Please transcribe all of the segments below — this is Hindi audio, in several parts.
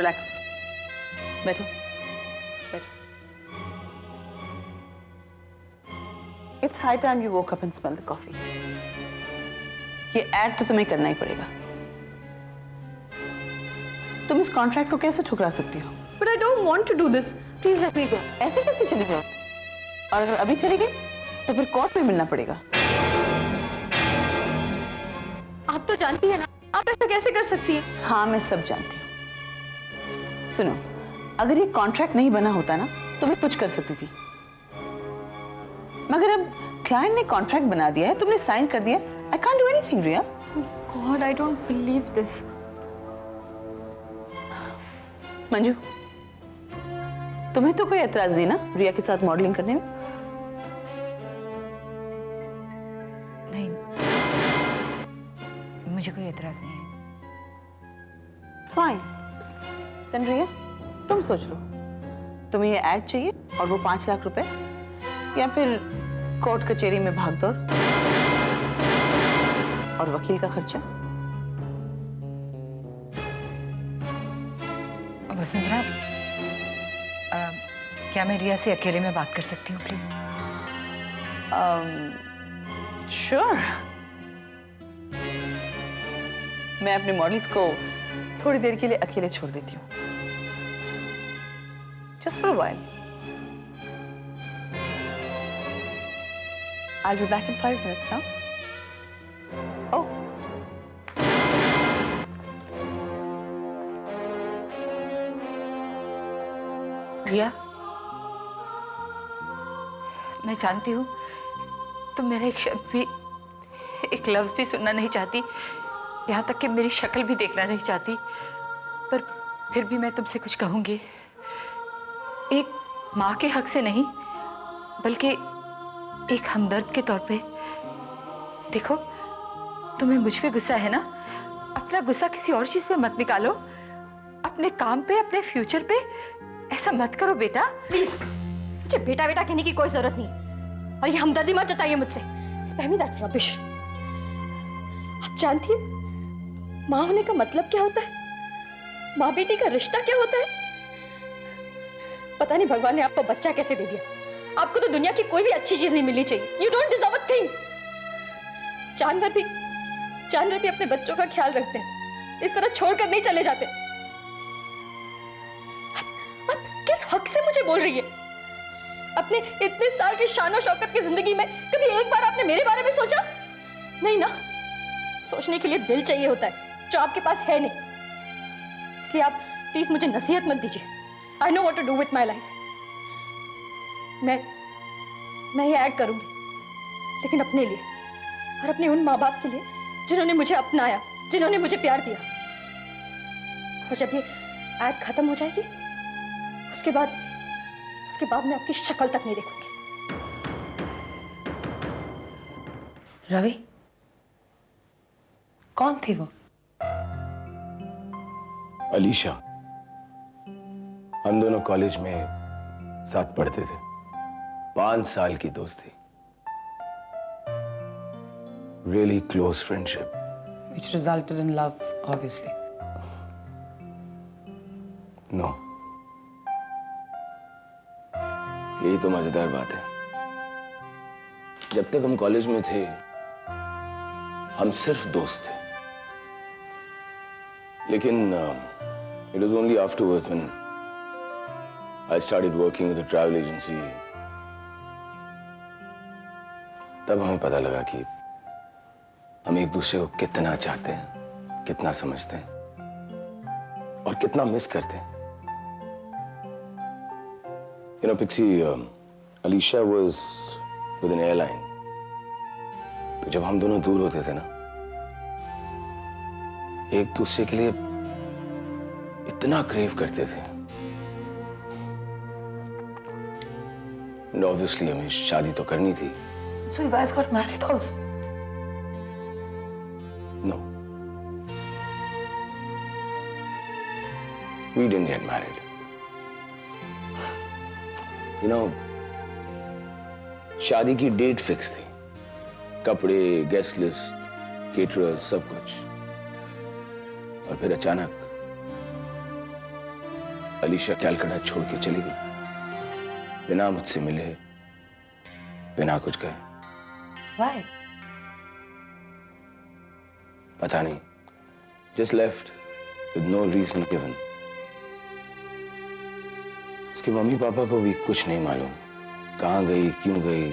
रिलैक्स, बैठो बैठो। It's high time you woke up and smell the coffee. ये ऐड तो तुम्हें करना ही पड़ेगा। तुम इस कॉन्ट्रैक्ट को कैसे ठुकरा सकती हो? But I don't want to do this. Please let me go. ऐसे कैसे चली जाओ? और अगर अभी चली गई तो फिर कोर्ट में मिलना पड़ेगा। आप तो जानती है ना, आप ऐसा कैसे कर सकती हैं? हाँ, मैं सब जानती हूँ। सुनो, अगर ये कॉन्ट्रैक्ट नहीं बना होता ना तो मैं कुछ कर सकती थी, मगर अब क्लाइंट ने कॉन्ट्रैक्ट बना दिया है, तुमने साइन कर दिया। I can't do anything, Riya. God, I don't believe this. Manju, तुम्हें तो कोई एतराज नहीं ना रिया के साथ मॉडलिंग करने में? नहीं, मुझे कोई एतराज नहीं है। फाइन, देन रिया तुम सोच लो, तुम्हें ये ऐड चाहिए और वो 5 लाख रुपए, या फिर कोर्ट कचहरी में भागदौड़ और वकील का खर्चा? वसुंधरा, क्या मैं रिया से अकेले में बात कर सकती हूँ प्लीज? श्योर। मैं अपने मॉडल्स को थोड़ी देर के लिए अकेले छोड़ देती हूँ, just for a while. I'll be back in 5 minutes, huh? Oh. रिया, मैं जानती हूँ तुम मेरा एक शब्द भी, एक लफ्ज भी सुनना नहीं चाहती, यहाँ तक कि मेरी शक्ल भी देखना नहीं चाहती, पर फिर भी मैं तुमसे कुछ कहूंगी। एक माँ के हक से नहीं, बल्कि एक हमदर्द के तौर पे। देखो, तुम्हें मुझ पे गुस्सा है ना, अपना गुस्सा किसी और चीज पे मत निकालो, अपने काम पे, अपने फ्यूचर पे। ऐसा मत करो बेटा, प्लीज। मुझे बेटा बेटा कहने की कोई जरूरत नहीं, और ये हमदर्दी मत जताइए मुझसे। Spare me that rubbish. आप जानती हैं माँ होने का मतलब क्या होता है? माँ बेटी का रिश्ता क्या होता है? पता नहीं भगवान ने आपको बच्चा कैसे दे दिया। आपको तो दुनिया की कोई भी अच्छी चीज नहीं मिलनी चाहिए। You don't deserve a thing. जानवर भी अपने बच्चों का ख्याल रखते हैं, इस तरह छोड़कर नहीं चले जाते। आप किस हक से मुझे बोल रही है? अपने इतने साल की शान और शौकत की जिंदगी में कभी एक बार आपने मेरे बारे में सोचा? नहीं ना। सोचने के लिए दिल चाहिए होता है, जो आपके पास है नहीं। इसलिए आप प्लीज मुझे नसीहत मत दीजिए। I know what to do with my life. मैं ये ऐड करूंगी, लेकिन अपने लिए और अपने उन माँ बाप के लिए जिन्होंने मुझे अपनाया, जिन्होंने मुझे प्यार दिया। और जब ये ऐड खत्म हो जाएगी, उसके बाद मैं आपकी शक्ल तक नहीं देखूंगी। रवि, कौन थी वो? अलीशा। हम दोनों कॉलेज में साथ पढ़ते थे, 5 साल की दोस्ती। Really close friendship. Which resulted in love, obviously. No. यही तो मजेदार बात है। जब तक हम कॉलेज में थे, हम सिर्फ दोस्त थे। लेकिन it was only afterwards when I started working with a travel agency, तब हमें पता लगा कि हम एक दूसरे को कितना चाहते हैं, कितना समझते हैं और कितना मिस करते हैं। You know, Pixie, Alicia was with an airline. तो जब हम दोनों दूर होते थे ना, एक दूसरे के लिए इतना क्रेव करते थे। And obviously हमें शादी तो करनी थी। So you guys got married also? No. We didn't get married. You know, शादी की डेट फिक्स थी, कपड़े, गेस्ट लिस्ट, केटरर्स, सब कुछ। और फिर अचानक अलीशा कैलकाटा छोड़ के चली गई, बिना मुझसे मिले, बिना कुछ कहे। Why? पता नहीं, just left with no reason given. उसके मम्मी पापा को भी कुछ नहीं मालूम कहाँ गई, क्यों गई।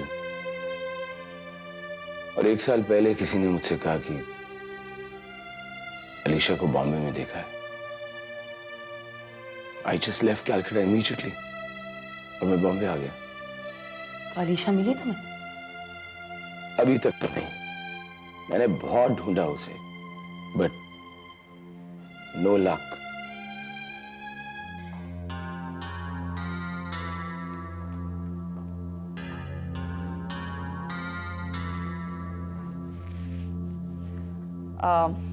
और 1 साल पहले किसी ने मुझसे कहा कि अलीशा को बॉम्बे में देखा है। I just left Calcutta immediately और मैं बॉम्बे आ गया। तो अलीशा मिली तुम्हें? अभी तक तो नहीं, मैंने बहुत ढूंढा उसे, but no luck.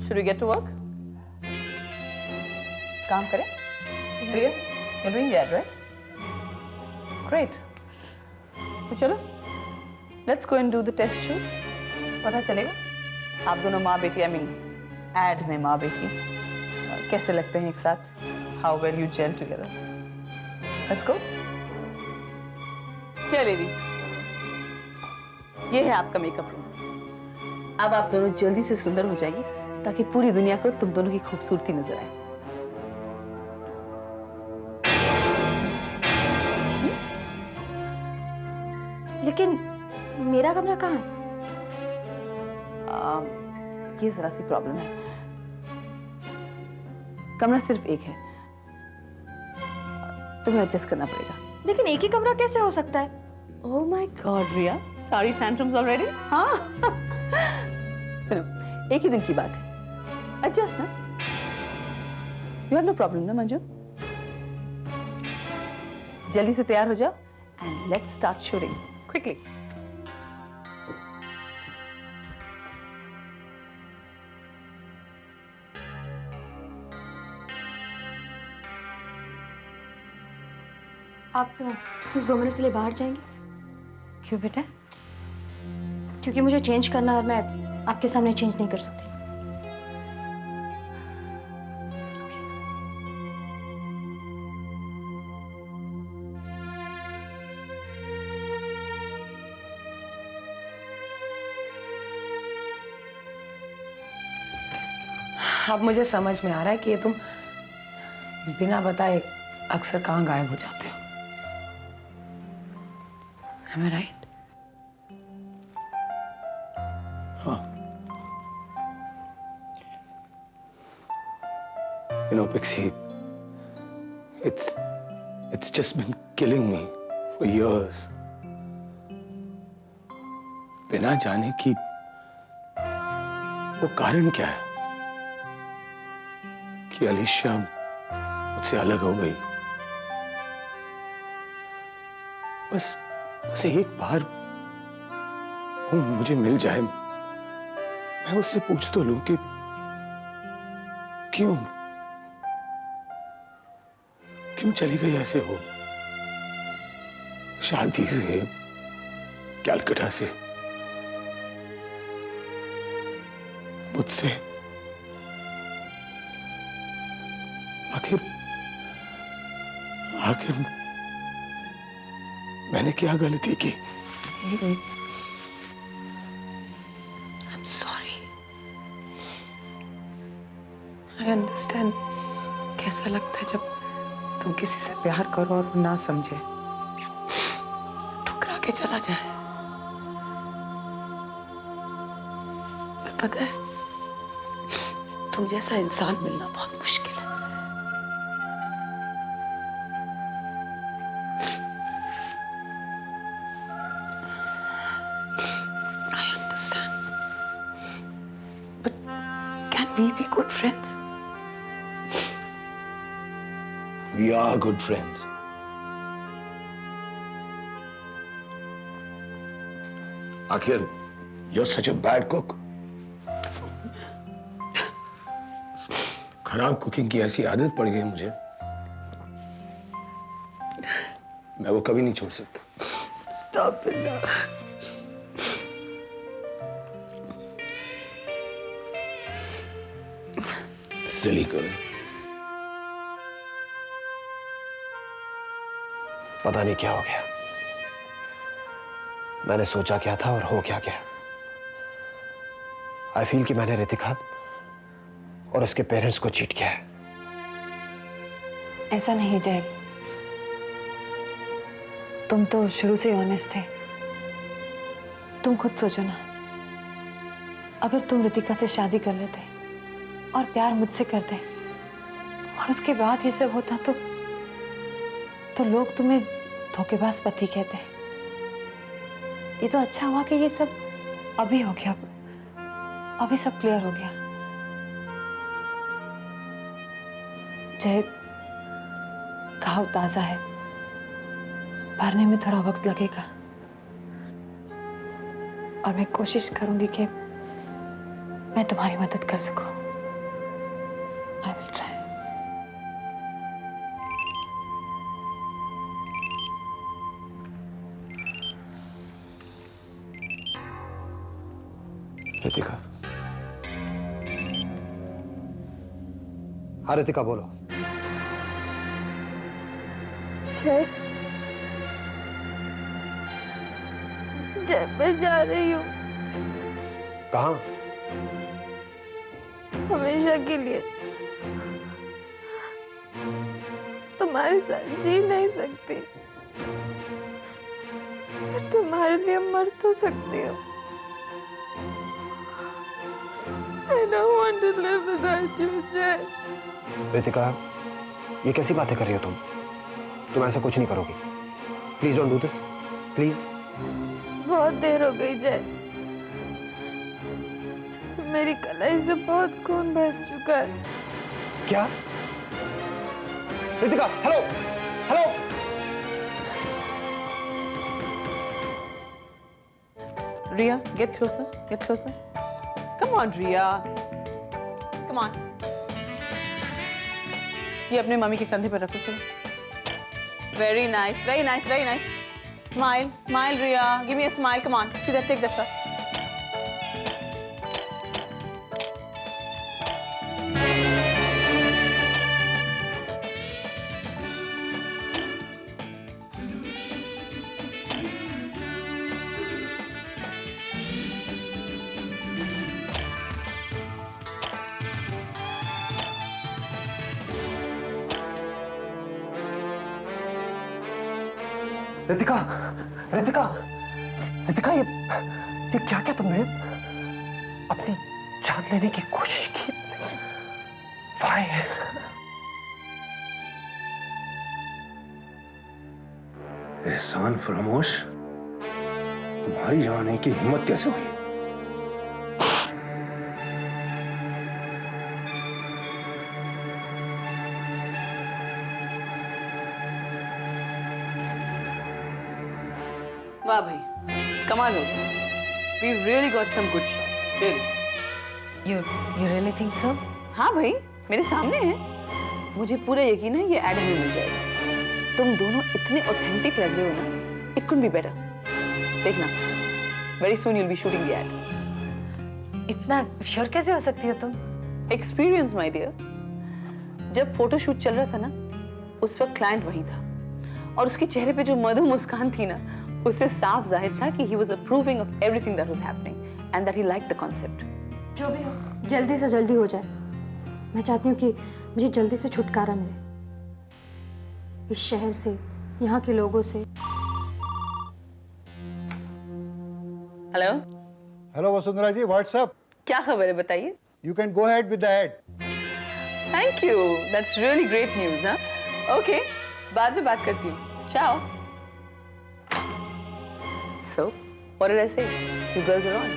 Should we get to work? काम करें? Priya, you're doing that, right? Great. तो चलो, let's go and do the test shoot. पता चलेगा आप दोनों माँ बेटी, I mean, ad में माँ बेटी कैसे लगते हैं एक साथ. How well you gel together. Let's go. Here, ladies. ये है आपका मेकअप रूम. अब आप दोनों जल्दी से सुंदर हो जाइए ताकि पूरी दुनिया को तुम दोनों की खूबसूरती नजर आए. लेकिन मेरा कमरा कहाँ है? ये जरा सी प्रॉब्लम है. कमरा सिर्फ एक है, तुम्हें एडजस्ट करना पड़ेगा. लेकिन एक ही कमरा कैसे हो सकता है? ओह माय गॉड रिया, सारी टैंट्रम्स ऑलरेडी. हाँ सुनो, एक ही दिन की बात है, एडजस्ट ना. यू हैव नो प्रॉब्लम ना मंजू? जल्दी से तैयार हो जाओ and let's start shooting quickly. आप कुछ 2 मिनट के लिए बाहर जाएंगे? क्यों बेटा? क्योंकि मुझे चेंज करना है और मैं आपके सामने चेंज नहीं कर सकती. अब मुझे समझ में आ रहा है कि ये तुम बिना बताए अक्सर कहाँ गायब हो जाते हो. Am I right? हाँ. You know, Pixie, it's just been killing me for years. बिना जाने कि वो कारण क्या है कि अलीशा मुझसे अलग हो गई. बस एक बार वो मुझे मिल जाए, मैं उससे पूछ तो लूं कि क्यों चली गई ऐसे हो, शादी से, कैलकाटा से, मुझसे. आखिर मैंने क्या गलती की? I'm sorry. I understand कैसा लगता है जब तुम किसी से प्यार करो और वो ना समझे, ठुकरा के चला जाए. पर पता है, तुम जैसा इंसान मिलना बहुत मुश्किल है. I understand. But can we be good friends? We are good friends. आखिर, you're such a bad cook. खराब कुकिंग की ऐसी आदत पड़ गई मुझे, मैं वो कभी नहीं छोड़ सकता. Stop it now. Silly girl. पता नहीं क्या हो गया। मैंने सोचा क्या था और हो क्या गया। आई फील कि मैंने रितिका और उसके पेरेंट्स को चीट किया है। ऐसा नहीं जय, तुम तो शुरू से ऑनेस्ट थे। तुम खुद सोचो ना, अगर तुम रितिका से शादी कर लेते और प्यार मुझसे करते और उसके बाद ये सब होता तो लोग तुम्हें धोखेबाज पति कहते। ये तो अच्छा हुआ कि ये सब अभी हो गया, अभी सब क्लियर हो गया। जय, घाव ताजा है, भरने में थोड़ा वक्त लगेगा और मैं कोशिश करूंगी कि मैं तुम्हारी मदद कर सकूं। I will try. रितिका। हाँ रितिका बोलो। जय, मैं जा रही हूँ कहाँ? हमेशा के लिए। तुम्हारे साथ जी नहीं सकती, पर तुम्हारे लिए मर तो सकती हूँ। I don't want to live without you, जय। रितिका, ये कैसी बातें कर रही हो तुम? तुम ऐसा कुछ नहीं करोगी। Please don't do this, please. बहुत देर हो गई जय, मेरी कलाई से बहुत खून बह चुका है। क्या? Ritika, hello, hello. Ria, get closer, get closer. Come on, Ria. Come on. ये अपने मम्मी के कंधे पर रखो चलो. Very nice, very nice, very nice. Smile, smile, Ria. Give me a smile. Come on. See that? Take that shot. Ritika, Ritika, Ritika, ये क्या क्या तुमने अपनी जान लेने की कोशिश की? Why? एहसान फरामोश, तुम्हारी जान लेने की हिम्मत कैसे हुई? वाह भाई, कमाल हो गया. We really got some good shots. Really. You really think so? हाँ भाई, मेरे सामने है. मुझे पूरा यकीन है ये एड हमें मिल जाएगा. तुम दोनों इतने ऑथेंटिक लग रहे हो ना. It couldn't be better. देखना. Very soon you'll be shooting the ad. इतना श्योर कैसे हो सकती हो तुम? Experience, my dear. जब फोटो शूट चल रहा था ना, उस वक्त क्लाइंट वही था. और उसके चेहरे पे जो मधु मुस्कान थी ना, उससे साफ जाहिर था कि he was approving of everything that was happening and that he liked the concept. जो भी हो, जल्दी से जल्दी हो जाए. मैं चाहती हूँ कि मुझे जल्दी से छुटकारा मिले इस शहर से, यहाँ के लोगों से. Hello, hello Vasundhara ji, what's up? क्या खबर है बताइए. You can go ahead with the ad. Thank you, that's really great news. हाँ, ओके, बाद में बात करती हूँ. चाओ. So, what did I say? You girls are on.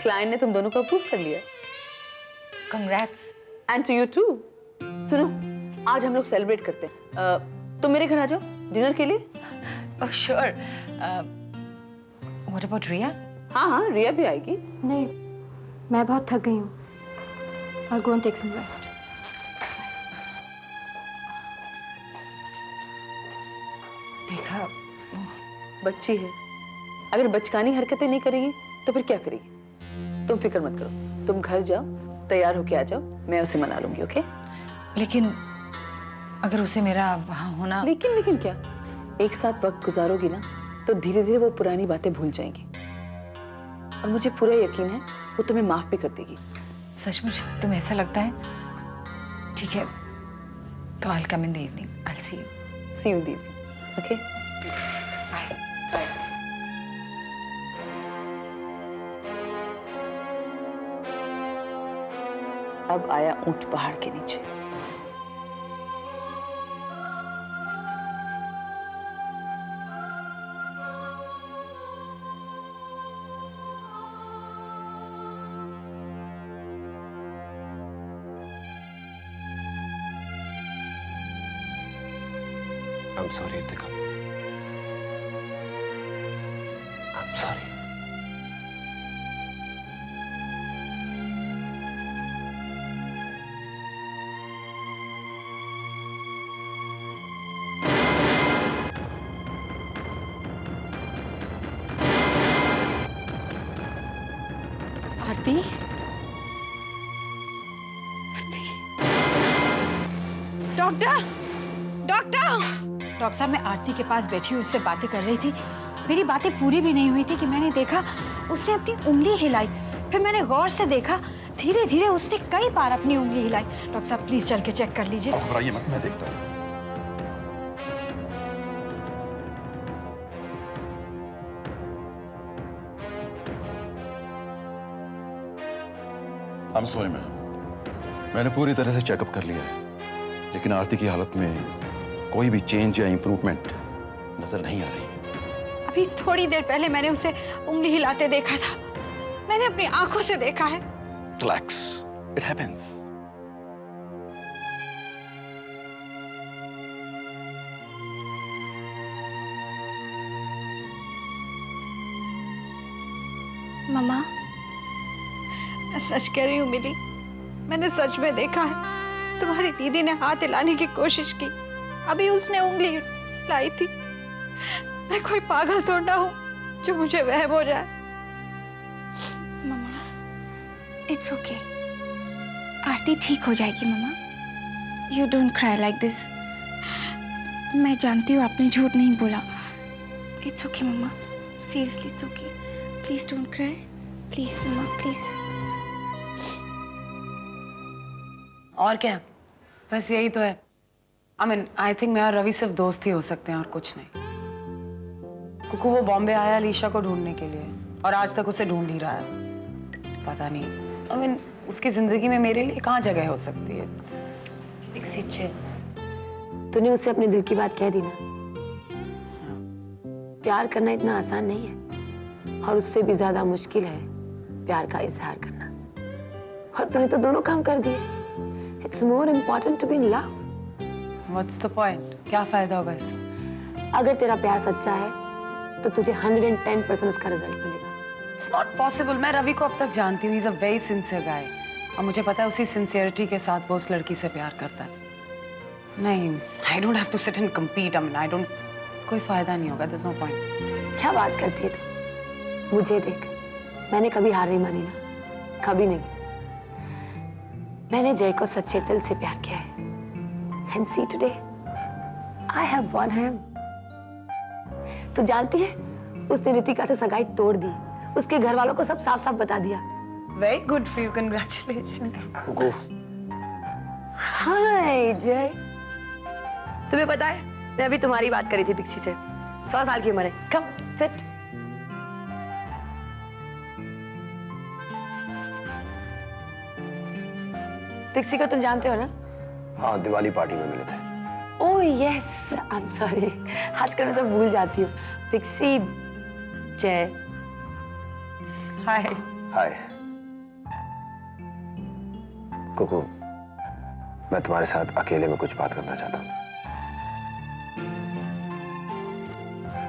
Client ने तुम दोनों को अप्रूव कर लिया. Congrats. And to you too. सुनो, आज हम लोग सेलिब्रेट करते हैं. तुम मेरे घर आ जाओ डिनर के लिए. Oh sure. What about Ria? हाँ हाँ, रिया भी आएगी. नहीं, मैं बहुत थक गई हूँ. I'll go and take some rest. देखा, बच्ची है. अगर बचकानी हरकतें नहीं करेगी तो फिर क्या करेगी? तुम फिक्र मत करो. तुम घर जाओ, तैयार होके आ जाओ. मैं उसे मना लूंगी. ओके? लेकिन अगर उसे मेरा वहां होना. लेकिन क्या? एक साथ वक्त गुजारोगी ना तो धीरे धीरे वो पुरानी बातें भूल जाएंगी, और मुझे पूरा यकीन है वो तुम्हें माफ भी कर देगी। सचमुच तुम्हें ऐसा लगता है? ठीक है, तो I'll come in the evening. I'll see you. See you in the evening. Okay? Bye. अब आया ऊंट पहाड़ के नीचे। I'm sorry, Ritika. I'm sorry. Aarti, doctor, doctor साहब, मैं आरती के पास बैठी हुई उससे बातें कर रही थी। मेरी बातें पूरी भी नहीं हुई थी कि मैंने देखा उसने अपनी उंगली हिलाई। फिर मैंने गौर से देखा, धीरे धीरे उसने कई बार अपनी उंगली हिलाई। डॉक्टर साहब प्लीज चल के चेक कर लीजिए। आप घबराइए मत, मैं देखता हूँ। I'm sorry मैम, मैंने पूरी तरह से चेकअप कर लिया है, लेकिन आरती की हालत में कोई भी चेंज या इंप्रूवमेंट नजर नहीं आ रही है। अभी थोड़ी देर पहले मैंने उसे उंगली हिलाते देखा था, मैंने अपनी आंखों से देखा है। Relax, it happens. मम्मा, मैं सच कह रही हूँ मिली, मैंने सच में देखा है। तुम्हारी दीदी ने हाथ हिलाने की कोशिश की, अभी उसने उंगली हिलाई थी। मैं कोई पागल तो ना हूँ जो मुझे वहम हो जाए। मम्मा, इट्स ओके, आरती ठीक हो जाएगी मम्मा। You don't cry like this. मैं जानती हूँ आपने झूठ नहीं बोला। इट्स ओके मम्मा, seriously it's okay. Please don't cry, please मम्मा, प्लीज। और क्या, बस यही तो है। आई थिंक मैं और रवि सिर्फ दोस्त ही हो सकते हैं और कुछ नहीं। कुकू वो बॉम्बे आया अलीशा को ढूंढने के लिए, और आज तक उसे ढूंढ ही रहा है। पता नहीं, उसकी जिंदगी में मेरे लिए कहाँ जगह हो सकती है। तूने उससे अपने दिल की बात कह दी ना। प्यार करना इतना आसान नहीं है, और उससे भी ज्यादा मुश्किल है प्यार का इजहार करना। और तूने तो दोनों काम कर दिए। It's more important to be in love. What's the point? क्या फायदा होगा इससे? अगर तेरा प्यार सच्चा है तो तुझे 110% उसका रिजल्ट मिलेगा। It's not possible. मैं रवि को अब तक जानती हूँ, he is a very sincere guy, और मुझे पता है उसी सिंसियरिटी के साथ वो उस लड़की से प्यार करता है। नहीं, I don't have to sit and compete. I don't, कोई फायदा नहीं होगा। There is no point. क्या बात करती है तू? मुझे देख, मैंने कभी हार नहीं मानी ना, कभी नहीं। मैंने जय को सच्चे दिल से प्यार किया है। And see today, I have won him. तू जानती है, उसने रितिका से सगाई तोड़ दी, उसके घर वालों को सब साफ साफ बता दिया। Very good for you, congratulations. Kuku, hi Jay, तुम्हें पता है मैं अभी तुम्हारी बात करी थी पिक्सी से। 100 साल की उम्र है। Come sit. पिक्सी को तुम जानते हो ना? हाँ, दिवाली पार्टी में मिले थे। Oh yes, I am sorry, आजकल मैं सब भूल जाती हूँ। पिक्सी, जय, हाय। हाय कुकू, मैं तुम्हारे साथ अकेले में कुछ बात करना चाहता हूँ।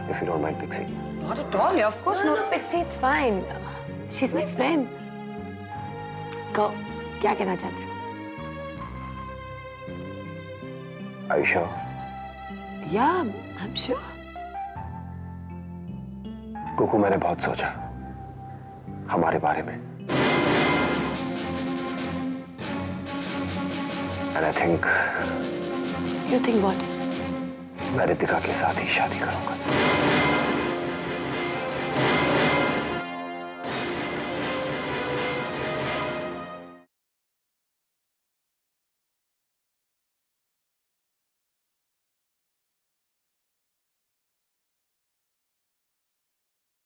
If you don't mind, Pixie. Not at all, of course no, not. no, Pixie, it's fine. She's my friend. कहो, क्या कहना चाहते हो? Are you sure? Yeah, I'm sure. Kuku, मैंने बहुत सोचा हमारे बारे में, and I think You think what? मैं रितिका के साथ ही शादी करूंगा।